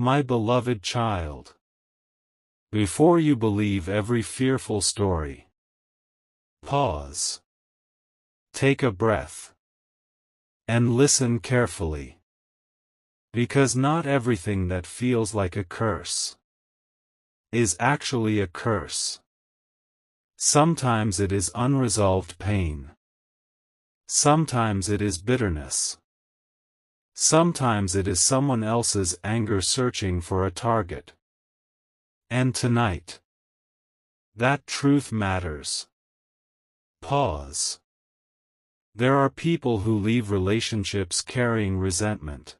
My beloved child, before you believe every fearful story, pause, take a breath, and listen carefully. Because not everything that feels like a curse is actually a curse. Sometimes it is unresolved pain. Sometimes it is bitterness. Sometimes it is someone else's anger searching for a target. And tonight, that truth matters. Pause. There are people who leave relationships carrying resentment.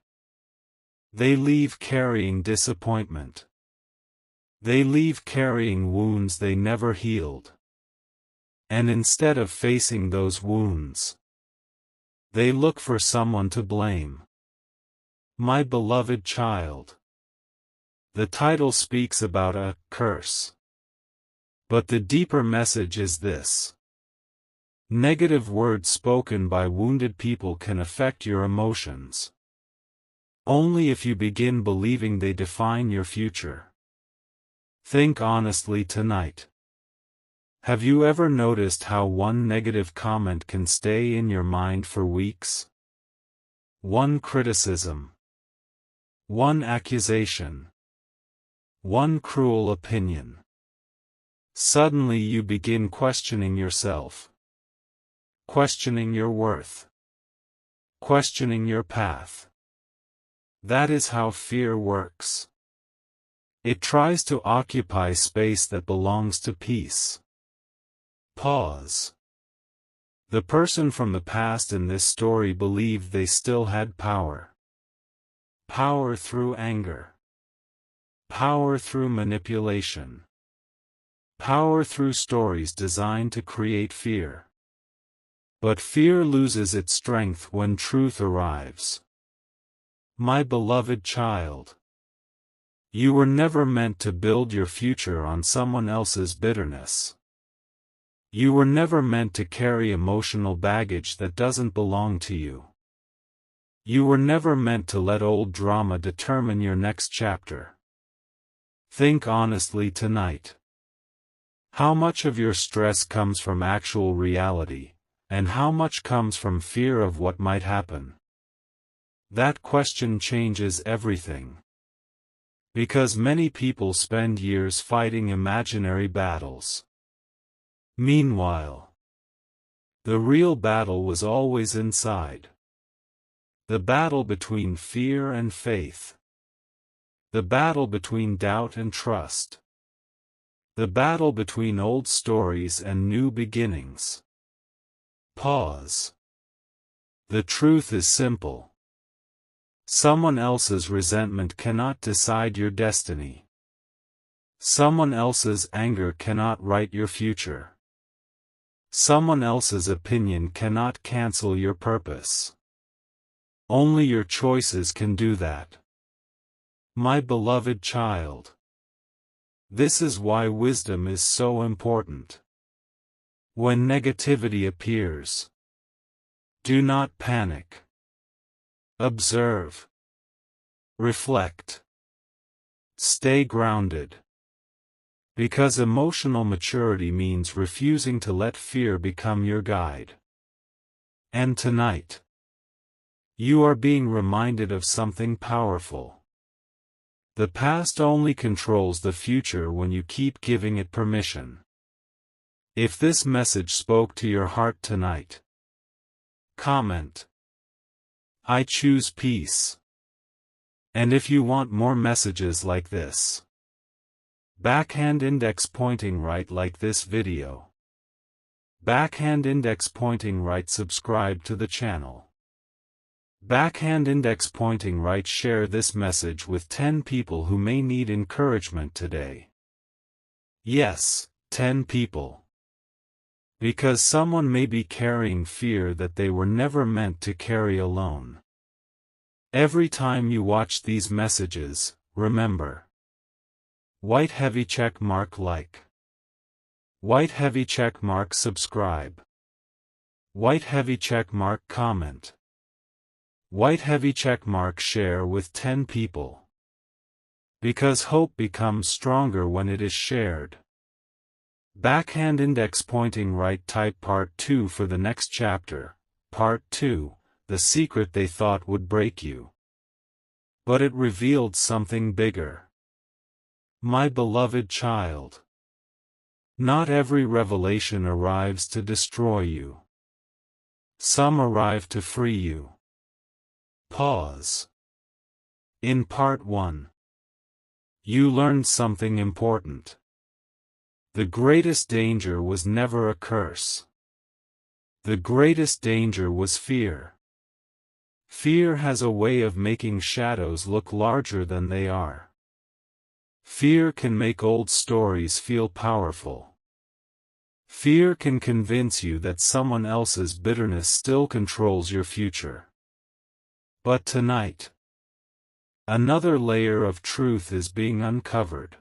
They leave carrying disappointment. They leave carrying wounds they never healed. And instead of facing those wounds, they look for someone to blame. My beloved child, the title speaks about a curse. But the deeper message is this. Negative words spoken by wounded people can affect your emotions. Only if you begin believing they define your future. Think honestly tonight. Have you ever noticed how one negative comment can stay in your mind for weeks? One criticism. One accusation. One cruel opinion. Suddenly you begin questioning yourself. Questioning your worth. Questioning your path. That is how fear works. It tries to occupy space that belongs to peace. Pause. The person from the past in this story believed they still had power. Power through anger. Power through manipulation. Power through stories designed to create fear. But fear loses its strength when truth arrives. My beloved child, you were never meant to build your future on someone else's bitterness. You were never meant to carry emotional baggage that doesn't belong to you. You were never meant to let old drama determine your next chapter. Think honestly tonight. How much of your stress comes from actual reality, and how much comes from fear of what might happen? That question changes everything. Because many people spend years fighting imaginary battles. Meanwhile, the real battle was always inside. The battle between fear and faith. The battle between doubt and trust. The battle between old stories and new beginnings. Pause. The truth is simple. Someone else's resentment cannot decide your destiny. Someone else's anger cannot write your future. Someone else's opinion cannot cancel your purpose. Only your choices can do that. My beloved child. This is why wisdom is so important. When negativity appears, do not panic. Observe. Reflect. Stay grounded. Because emotional maturity means refusing to let fear become your guide. And tonight, you are being reminded of something powerful. The past only controls the future when you keep giving it permission. If this message spoke to your heart tonight, comment. I choose peace. And if you want more messages like this, backhand index pointing right, like this video. Backhand index pointing right, subscribe to the channel. Backhand index pointing right, share this message with 10 people who may need encouragement today. Yes, 10 people. Because someone may be carrying fear that they were never meant to carry alone. Every time you watch these messages, remember. White heavy check mark like. White heavy check mark subscribe. White heavy check mark comment. White heavy check mark share with 10 people. Because hope becomes stronger when it is shared. Backhand index pointing right. Type Part 2 for the next chapter. Part 2, the secret they thought would break you. But it revealed something bigger. My beloved child. Not every revelation arrives to destroy you. Some arrive to free you. Pause. In Part 1, you learned something important. The greatest danger was never a curse. The greatest danger was fear. Fear has a way of making shadows look larger than they are. Fear can make old stories feel powerful. Fear can convince you that someone else's bitterness still controls your future. But tonight, another layer of truth is being uncovered.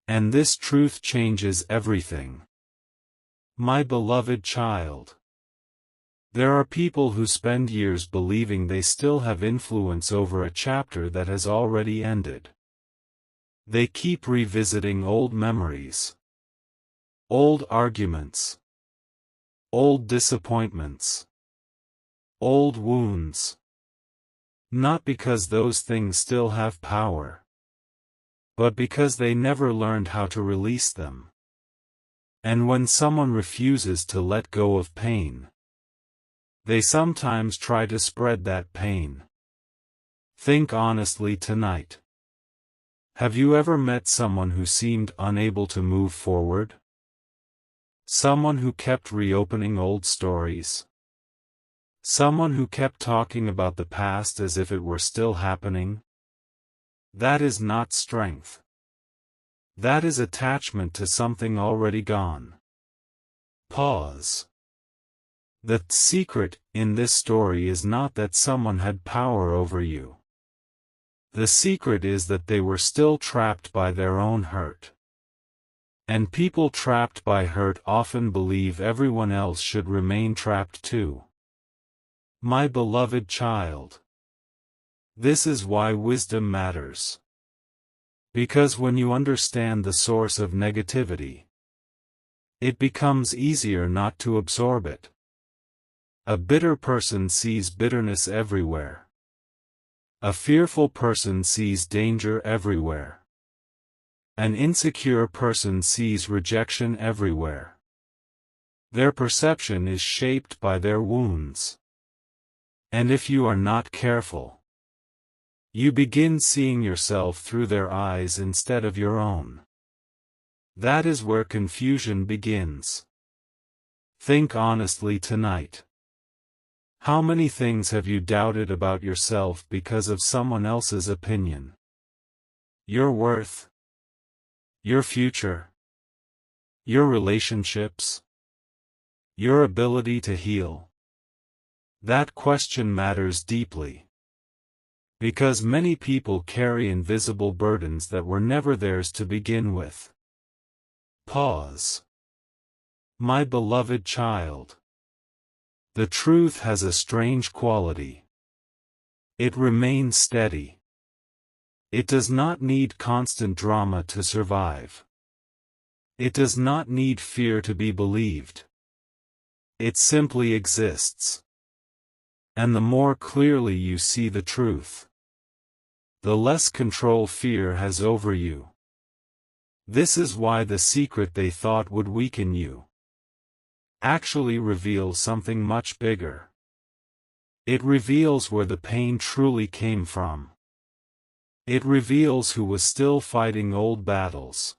And this truth changes everything. My beloved child. There are people who spend years believing they still have influence over a chapter that has already ended. They keep revisiting old memories, old arguments, old disappointments, old wounds. Not because those things still have power, but because they never learned how to release them. And when someone refuses to let go of pain, they sometimes try to spread that pain. Think honestly tonight. Have you ever met someone who seemed unable to move forward? Someone who kept reopening old stories? Someone who kept talking about the past as if it were still happening? That is not strength. That is attachment to something already gone. Pause. The secret in this story is not that someone had power over you. The secret is that they were still trapped by their own hurt. And people trapped by hurt often believe everyone else should remain trapped too. My beloved child. This is why wisdom matters. Because when you understand the source of negativity, it becomes easier not to absorb it. A bitter person sees bitterness everywhere. A fearful person sees danger everywhere. An insecure person sees rejection everywhere. Their perception is shaped by their wounds. And if you are not careful, you begin seeing yourself through their eyes instead of your own. That is where confusion begins. Think honestly tonight. How many things have you doubted about yourself because of someone else's opinion? Your worth? Your future? Your relationships? Your ability to heal? That question matters deeply. Because many people carry invisible burdens that were never theirs to begin with. Pause. My beloved child. The truth has a strange quality. It remains steady. It does not need constant drama to survive. It does not need fear to be believed. It simply exists. And the more clearly you see the truth, the less control fear has over you. This is why the secret they thought would weaken you actually reveals something much bigger. It reveals where the pain truly came from. It reveals who was still fighting old battles.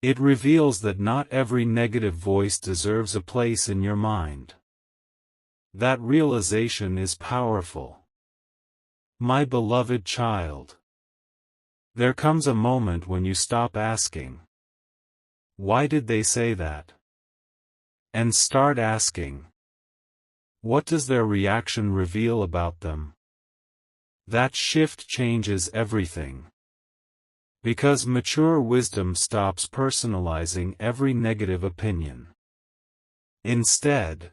It reveals that not every negative voice deserves a place in your mind. That realization is powerful. My beloved child. There comes a moment when you stop asking, "Why did they say that?" and start asking, "What does their reaction reveal about them?" That shift changes everything. Because mature wisdom stops personalizing every negative opinion. Instead,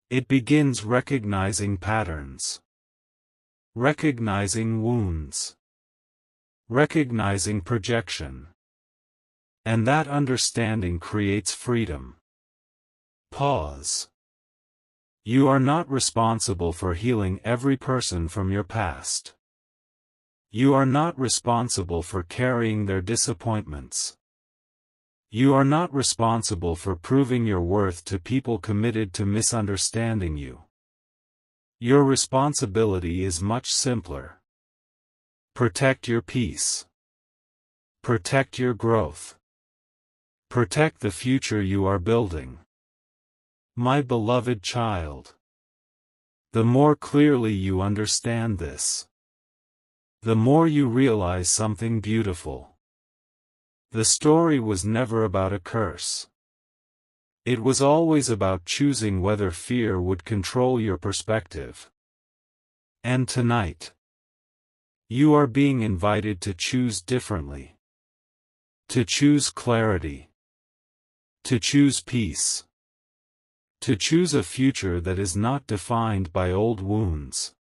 it begins recognizing patterns. Recognizing wounds. recognizing projection. And that understanding creates freedom. Pause. You are not responsible for healing every person from your past. You are not responsible for carrying their disappointments. You are not responsible for proving your worth to people committed to misunderstanding you. Your responsibility is much simpler. Protect your peace. Protect your growth. Protect the future you are building. My beloved child. The more clearly you understand this, the more you realize something beautiful. The story was never about a curse. It was always about choosing whether fear would control your perspective. And tonight, you are being invited to choose differently. To choose clarity. To choose peace. To choose a future that is not defined by old wounds.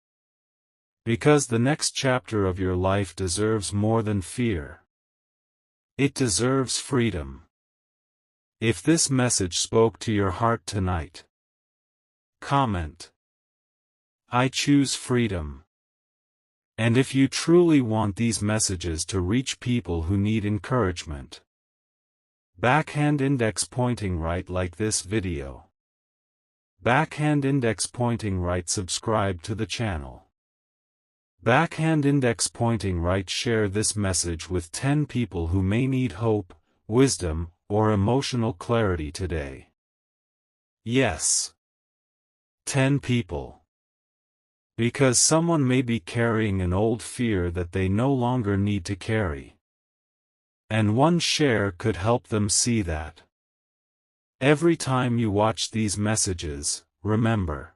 Because the next chapter of your life deserves more than fear. It deserves freedom. If this message spoke to your heart tonight, comment, "I choose freedom." And if you truly want these messages to reach people who need encouragement, backhand index pointing right, like this video. Backhand index pointing right, subscribe to the channel. Backhand index pointing right, share this message with 10 people who may need hope, wisdom, or emotional clarity today. Yes. 10 people. Because someone may be carrying an old fear that they no longer need to carry. And one share could help them see that. Every time you watch these messages, remember.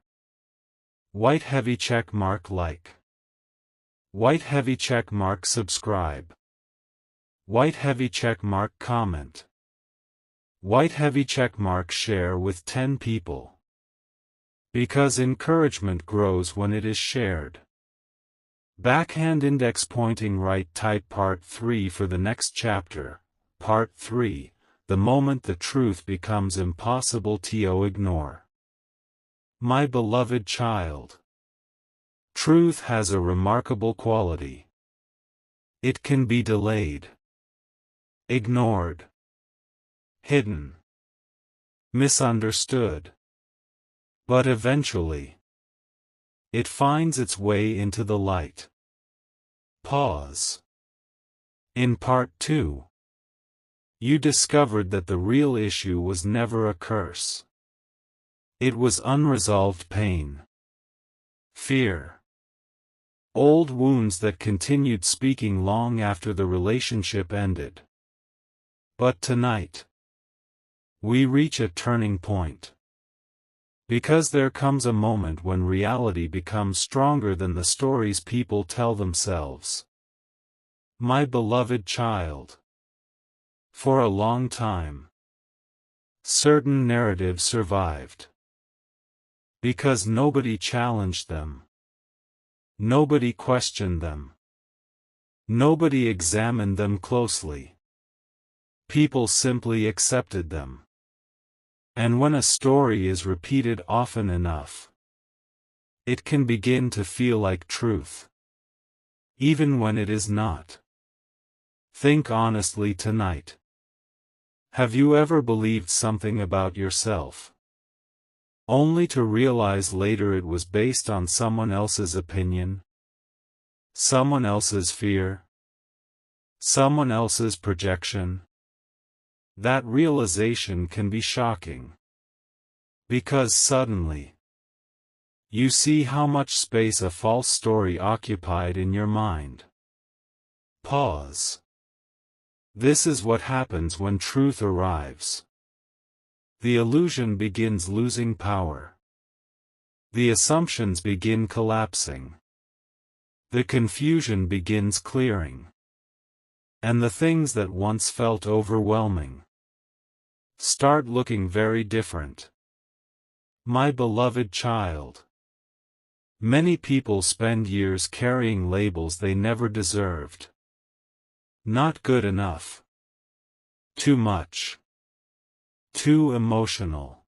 White heavy check mark like. White heavy check mark subscribe. White heavy check mark comment. White heavy check mark share with 10 people. Because encouragement grows when it is shared. Backhand index pointing right, type part 3 for the next chapter. Part 3. The moment the truth becomes impossible to ignore. My beloved child. Truth has a remarkable quality. It can be delayed, ignored, hidden, misunderstood. But eventually, it finds its way into the light. Pause. In part 2, you discovered that the real issue was never a curse. It was unresolved pain. Fear. Old wounds that continued speaking long after the relationship ended. But tonight, we reach a turning point. Because there comes a moment when reality becomes stronger than the stories people tell themselves. My beloved child. For a long time, certain narratives survived. Because nobody challenged them. Nobody questioned them. Nobody examined them closely. People simply accepted them. And when a story is repeated often enough, it can begin to feel like truth. Even when it is not. Think honestly tonight. Have you ever believed something about yourself, only to realize later it was based on someone else's opinion? Someone else's fear? Someone else's projection? That realization can be shocking. Because suddenly, you see how much space a false story occupied in your mind. Pause. This is what happens when truth arrives. The illusion begins losing power. The assumptions begin collapsing. The confusion begins clearing. And the things that once felt overwhelming start looking very different. My beloved child. Many people spend years carrying labels they never deserved. Not good enough. Too much. Too emotional.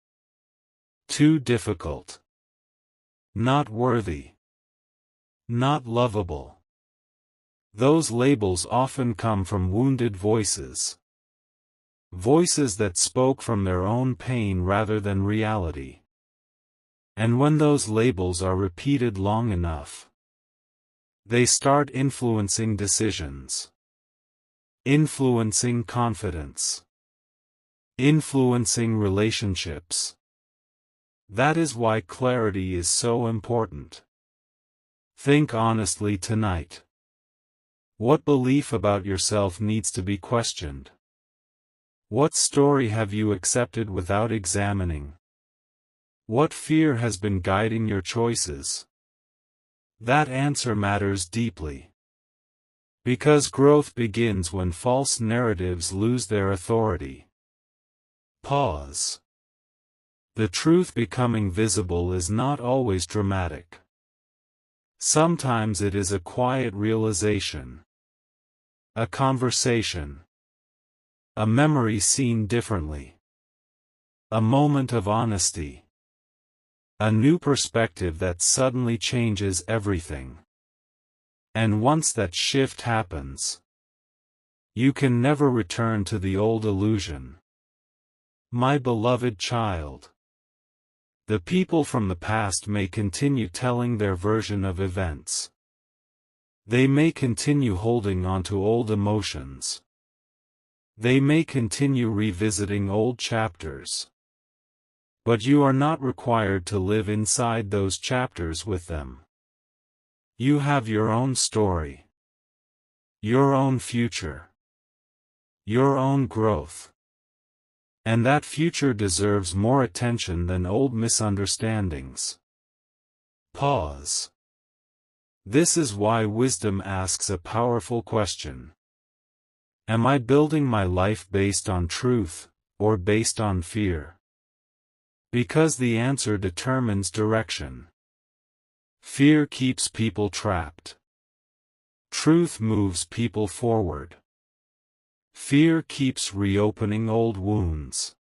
Too difficult. Not worthy. Not lovable. Those labels often come from wounded voices. Voices that spoke from their own pain rather than reality. And when those labels are repeated long enough, they start influencing decisions. Influencing confidence. Influencing relationships. That is why clarity is so important. Think honestly tonight. What belief about yourself needs to be questioned? What story have you accepted without examining? What fear has been guiding your choices? That answer matters deeply. Because growth begins when false narratives lose their authority. Pause. The truth becoming visible is not always dramatic. Sometimes it is a quiet realization. A conversation. A memory seen differently. A moment of honesty. A new perspective that suddenly changes everything. And once that shift happens, you can never return to the old illusion. My beloved child. The people from the past may continue telling their version of events. They may continue holding on to old emotions. They may continue revisiting old chapters. But you are not required to live inside those chapters with them. You have your own story. Your own future. Your own growth. And that future deserves more attention than old misunderstandings. Pause. This is why wisdom asks a powerful question. Am I building my life based on truth, or based on fear? Because the answer determines direction. Fear keeps people trapped. Truth moves people forward. Fear keeps reopening old wounds.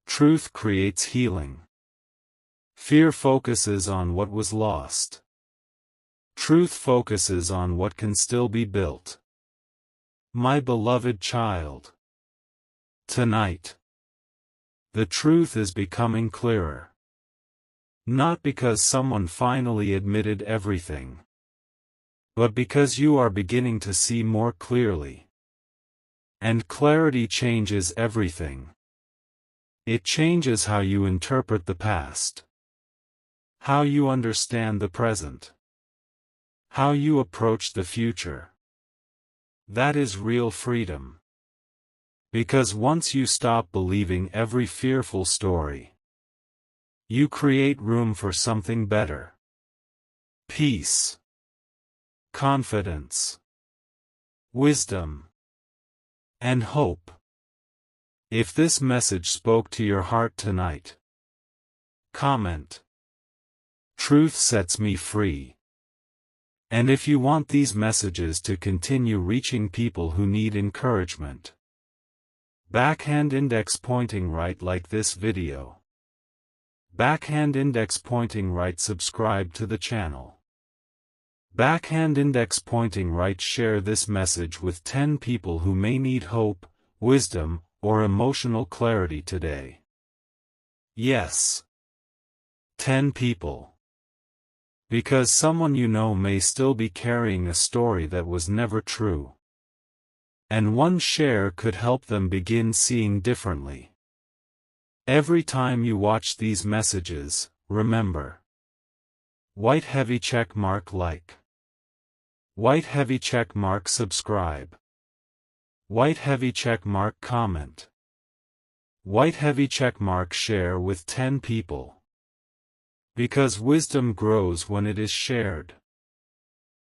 Truth creates healing. Fear focuses on what was lost. Truth focuses on what can still be built. My beloved child. Tonight, the truth is becoming clearer. Not because someone finally admitted everything, but because you are beginning to see more clearly. And clarity changes everything. It changes how you interpret the past, how you understand the present, how you approach the future. That is real freedom. Because once you stop believing every fearful story, you create room for something better. Peace. Confidence. Wisdom. And hope. If this message spoke to your heart tonight, comment. Truth sets me free. And if you want these messages to continue reaching people who need encouragement, backhand index pointing right, like this video. Backhand index pointing right, subscribe to the channel. Backhand index pointing right, share this message with 10 people who may need hope, wisdom, or emotional clarity today. Yes. 10 people. Because someone you know may still be carrying a story that was never true. And one share could help them begin seeing differently. Every time you watch these messages, remember. White heavy check mark like. White heavy check mark subscribe. White heavy check mark comment. White heavy check mark share with 10 people. Because wisdom grows when it is shared.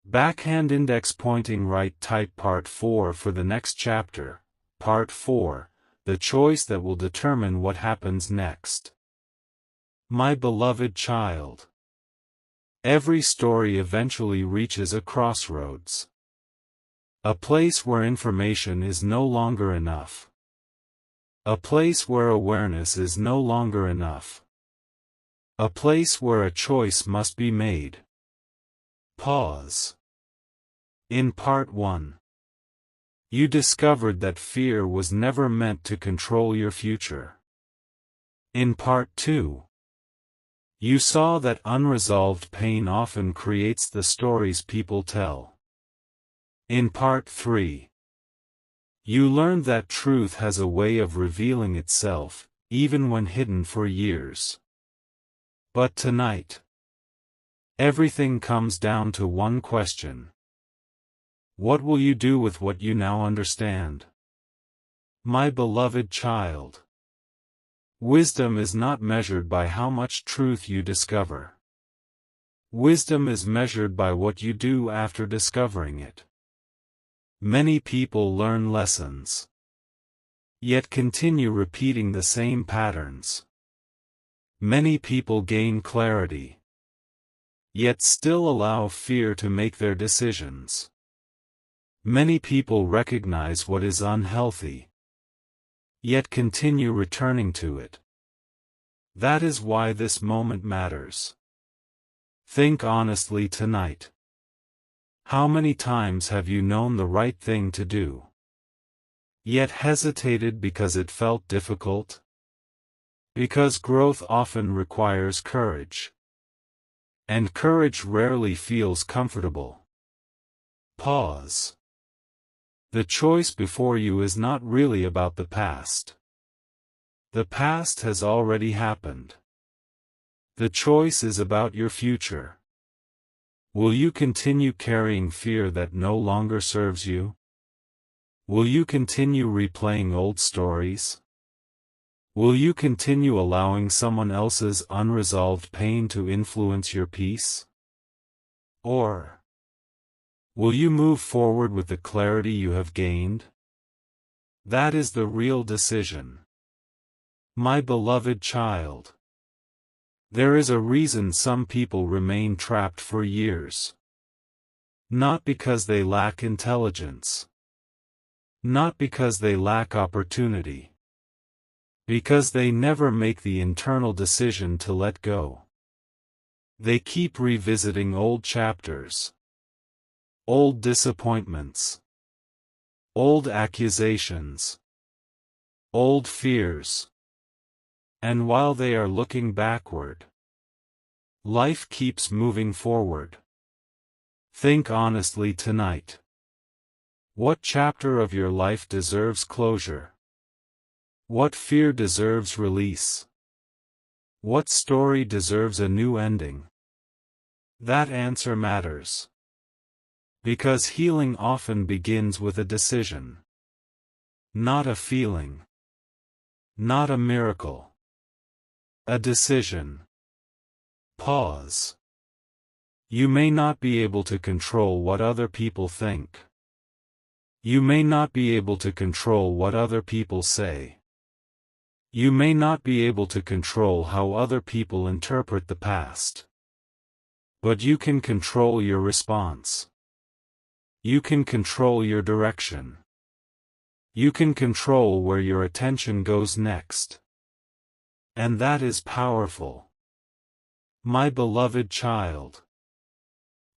Backhand index pointing right, type part 4 for the next chapter. Part 4, the choice that will determine what happens next. My beloved child. Every story eventually reaches a crossroads. A place where information is no longer enough. A place where awareness is no longer enough. A place where a choice must be made. Pause. In Part 1, you discovered that fear was never meant to control your future. In Part 2, you saw that unresolved pain often creates the stories people tell. In Part 3, you learned that truth has a way of revealing itself, even when hidden for years. But tonight, everything comes down to one question. What will you do with what you now understand? My beloved child, wisdom is not measured by how much truth you discover. Wisdom is measured by what you do after discovering it. Many people learn lessons, yet continue repeating the same patterns. Many people gain clarity, yet still allow fear to make their decisions. Many people recognize what is unhealthy, yet continue returning to it. That is why this moment matters. Think honestly tonight. How many times have you known the right thing to do, yet hesitated because it felt difficult? Because growth often requires courage, and courage rarely feels comfortable. Pause. The choice before you is not really about the past. The past has already happened. The choice is about your future. Will you continue carrying fear that no longer serves you? Will you continue replaying old stories? Will you continue allowing someone else's unresolved pain to influence your peace? Or will you move forward with the clarity you have gained? That is the real decision. My beloved child, there is a reason some people remain trapped for years. Not because they lack intelligence. Not because they lack opportunity. Because they never make the internal decision to let go. They keep revisiting old chapters. Old disappointments. Old accusations. Old fears. And while they are looking backward, life keeps moving forward. Think honestly tonight. What chapter of your life deserves closure? What fear deserves release? What story deserves a new ending? That answer matters. Because healing often begins with a decision. Not a feeling. Not a miracle. A decision. Pause. You may not be able to control what other people think. You may not be able to control what other people say. You may not be able to control how other people interpret the past. But you can control your response. You can control your direction. You can control where your attention goes next. And that is powerful. My beloved child.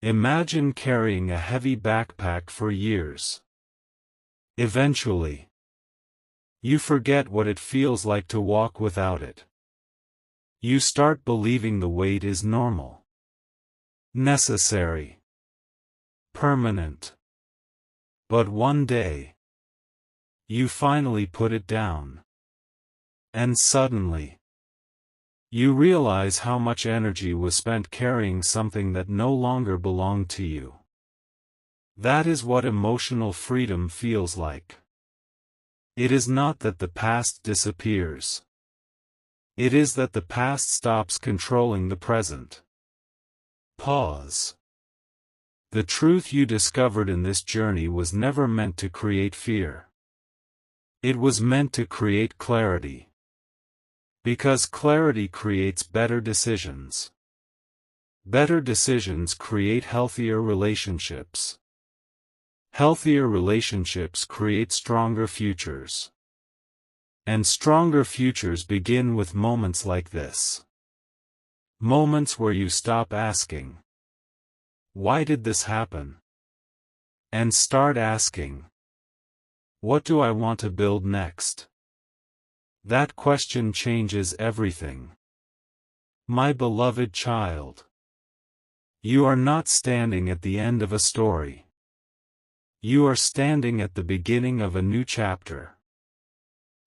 Imagine carrying a heavy backpack for years. Eventually, you forget what it feels like to walk without it. You start believing the weight is normal, necessary, permanent. But one day, you finally put it down. And suddenly, you realize how much energy was spent carrying something that no longer belonged to you. That is what emotional freedom feels like. It is not that the past disappears. It is that the past stops controlling the present. Pause. The truth you discovered in this journey was never meant to create fear. It was meant to create clarity. Because clarity creates better decisions. Better decisions create healthier relationships. Healthier relationships create stronger futures. And stronger futures begin with moments like this. Moments where you stop asking, "Why did this happen?" and start asking, "What do I want to build next?" That question changes everything. My beloved child, you are not standing at the end of a story. You are standing at the beginning of a new chapter.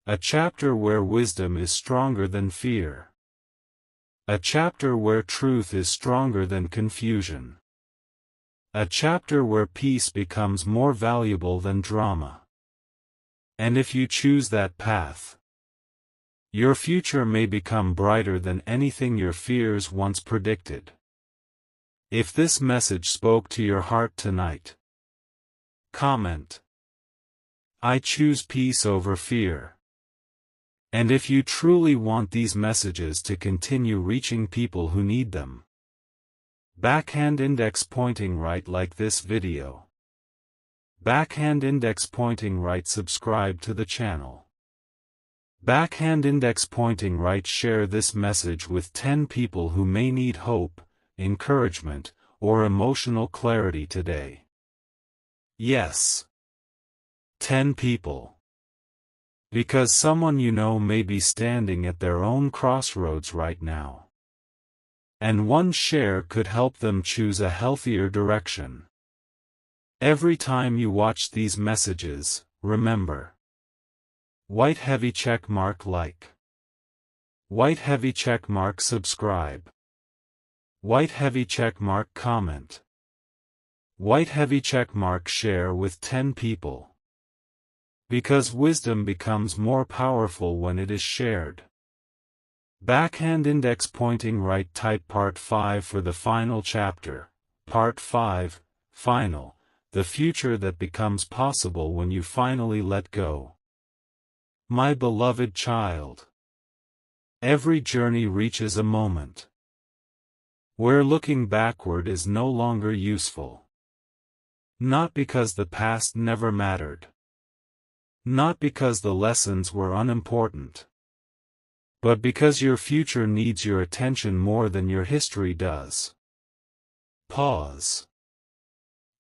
A chapter where wisdom is stronger than fear. A chapter where truth is stronger than confusion. A chapter where peace becomes more valuable than drama. And if you choose that path, your future may become brighter than anything your fears once predicted. If this message spoke to your heart tonight, comment, "I choose peace over fear." And if you truly want these messages to continue reaching people who need them, backhand index pointing right, like this video. Backhand index pointing right, subscribe to the channel. Backhand index pointing right, share this message with 10 people who may need hope, encouragement, or emotional clarity today. Yes. 10 people. Because someone you know may be standing at their own crossroads right now. And one share could help them choose a healthier direction. Every time you watch these messages, remember. White heavy check mark like. White heavy check mark subscribe. White heavy check mark comment. White heavy check mark share with 10 people. Because wisdom becomes more powerful when it is shared. Backhand index pointing right, type part 5 for the final chapter. Part 5, final, the future that becomes possible when you finally let go. My beloved child, every journey reaches a moment where looking backward is no longer useful. Not because the past never mattered. Not because the lessons were unimportant. But because your future needs your attention more than your history does. Pause.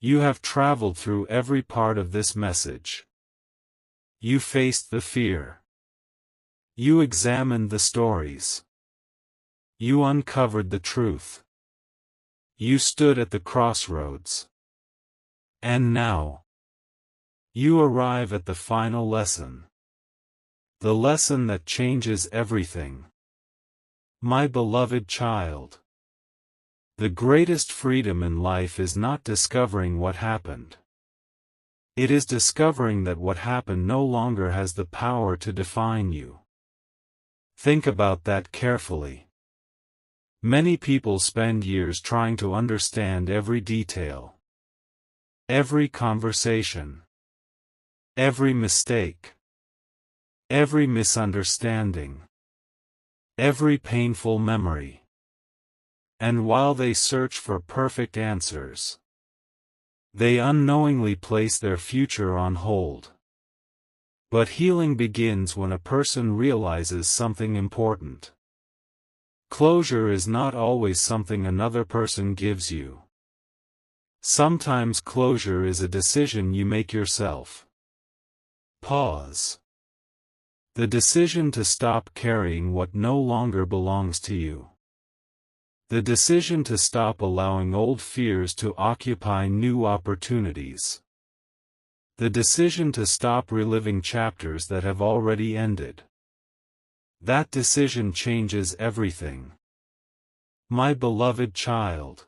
You have traveled through every part of this message. You faced the fear. You examined the stories. You uncovered the truth. You stood at the crossroads. And now, you arrive at the final lesson. The lesson that changes everything. My beloved child, the greatest freedom in life is not discovering what happened. It is discovering that what happened no longer has the power to define you. Think about that carefully. Many people spend years trying to understand every detail. Every conversation. Every mistake. Every misunderstanding. Every painful memory. And while they search for perfect answers, they unknowingly place their future on hold. But healing begins when a person realizes something important. Closure is not always something another person gives you. Sometimes closure is a decision you make yourself. Pause. The decision to stop carrying what no longer belongs to you. The decision to stop allowing old fears to occupy new opportunities. The decision to stop reliving chapters that have already ended. That decision changes everything. My beloved child.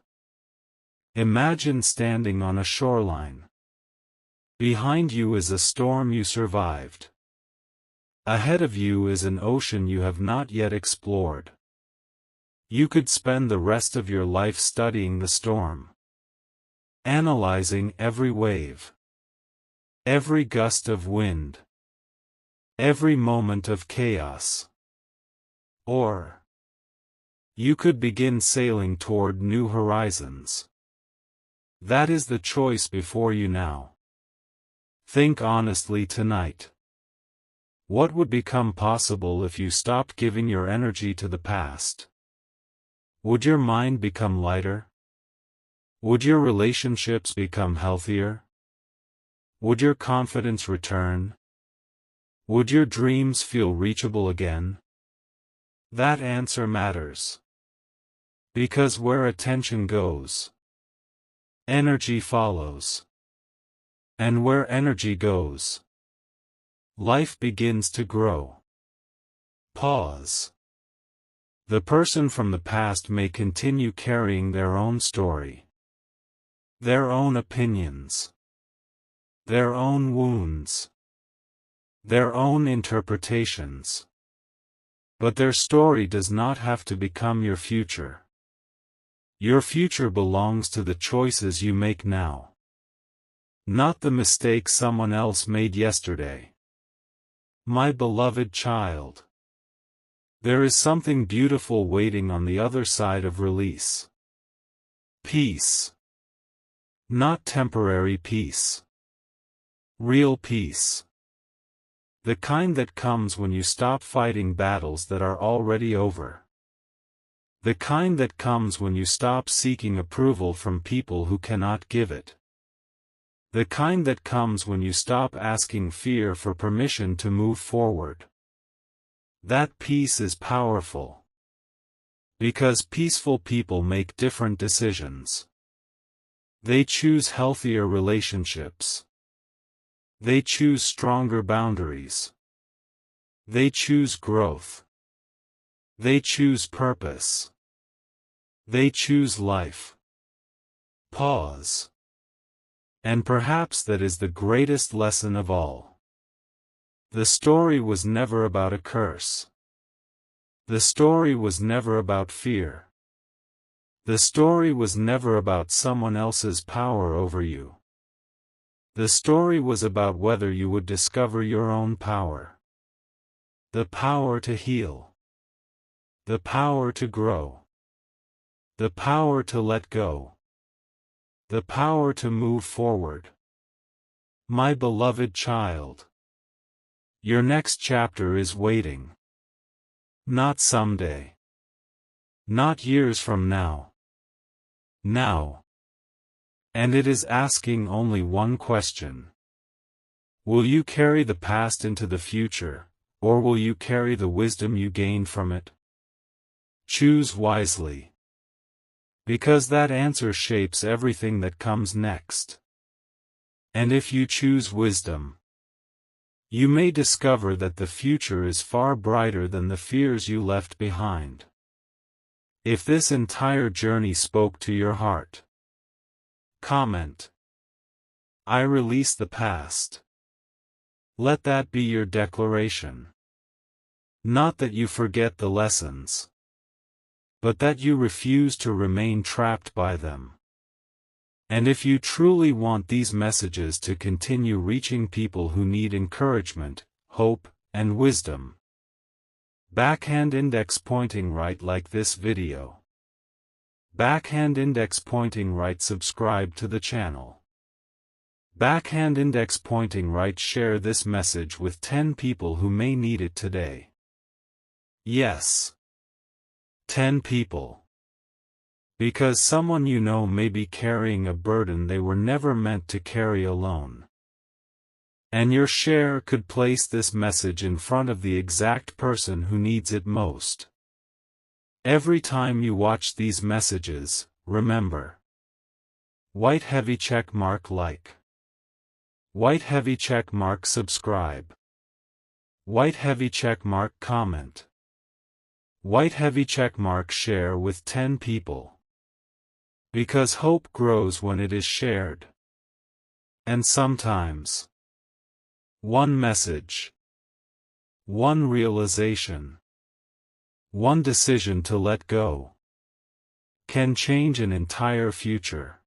Imagine standing on a shoreline. Behind you is a storm you survived. Ahead of you is an ocean you have not yet explored. You could spend the rest of your life studying the storm. Analyzing every wave. Every gust of wind. Every moment of chaos. Or you could begin sailing toward new horizons. That is the choice before you now. Think honestly tonight. What would become possible if you stopped giving your energy to the past? Would your mind become lighter? Would your relationships become healthier? Would your confidence return? Would your dreams feel reachable again? That answer matters. Because where attention goes, energy follows. And where energy goes, life begins to grow. Pause. The person from the past may continue carrying their own story, their own opinions, their own wounds, their own interpretations. But their story does not have to become your future. Your future belongs to the choices you make now, not the mistakes someone else made yesterday. My beloved child, there is something beautiful waiting on the other side of release. Peace. Not temporary peace. Real peace. The kind that comes when you stop fighting battles that are already over. The kind that comes when you stop seeking approval from people who cannot give it. The kind that comes when you stop asking fear for permission to move forward. That peace is powerful. Because peaceful people make different decisions. They choose healthier relationships. They choose stronger boundaries. They choose growth. They choose purpose. They choose life. Pause. And perhaps that is the greatest lesson of all. The story was never about a curse. The story was never about fear. The story was never about someone else's power over you. The story was about whether you would discover your own power. The power to heal. The power to grow. The power to let go. The power to move forward. My beloved child, your next chapter is waiting. Not someday. Not years from now. Now. And it is asking only one question. Will you carry the past into the future, or will you carry the wisdom you gain from it? Choose wisely. Because that answer shapes everything that comes next. And if you choose wisdom, you may discover that the future is far brighter than the fears you left behind. If this entire journey spoke to your heart, comment. I release the past. Let that be your declaration. Not that you forget the lessons, but that you refuse to remain trapped by them. And if you truly want these messages to continue reaching people who need encouragement, hope, and wisdom, backhand index pointing right, like this video. Backhand index pointing right, subscribe to the channel. Backhand index pointing right, share this message with 10 people who may need it today. Yes. 10 people. Because someone you know may be carrying a burden they were never meant to carry alone. And your share could place this message in front of the exact person who needs it most. Every time you watch these messages, remember. White heavy check mark like. White heavy check mark subscribe. White heavy check mark comment. White heavy check mark share with 10 people. Because hope grows when it is shared. And sometimes, one message, one realization, one decision to let go, can change an entire future.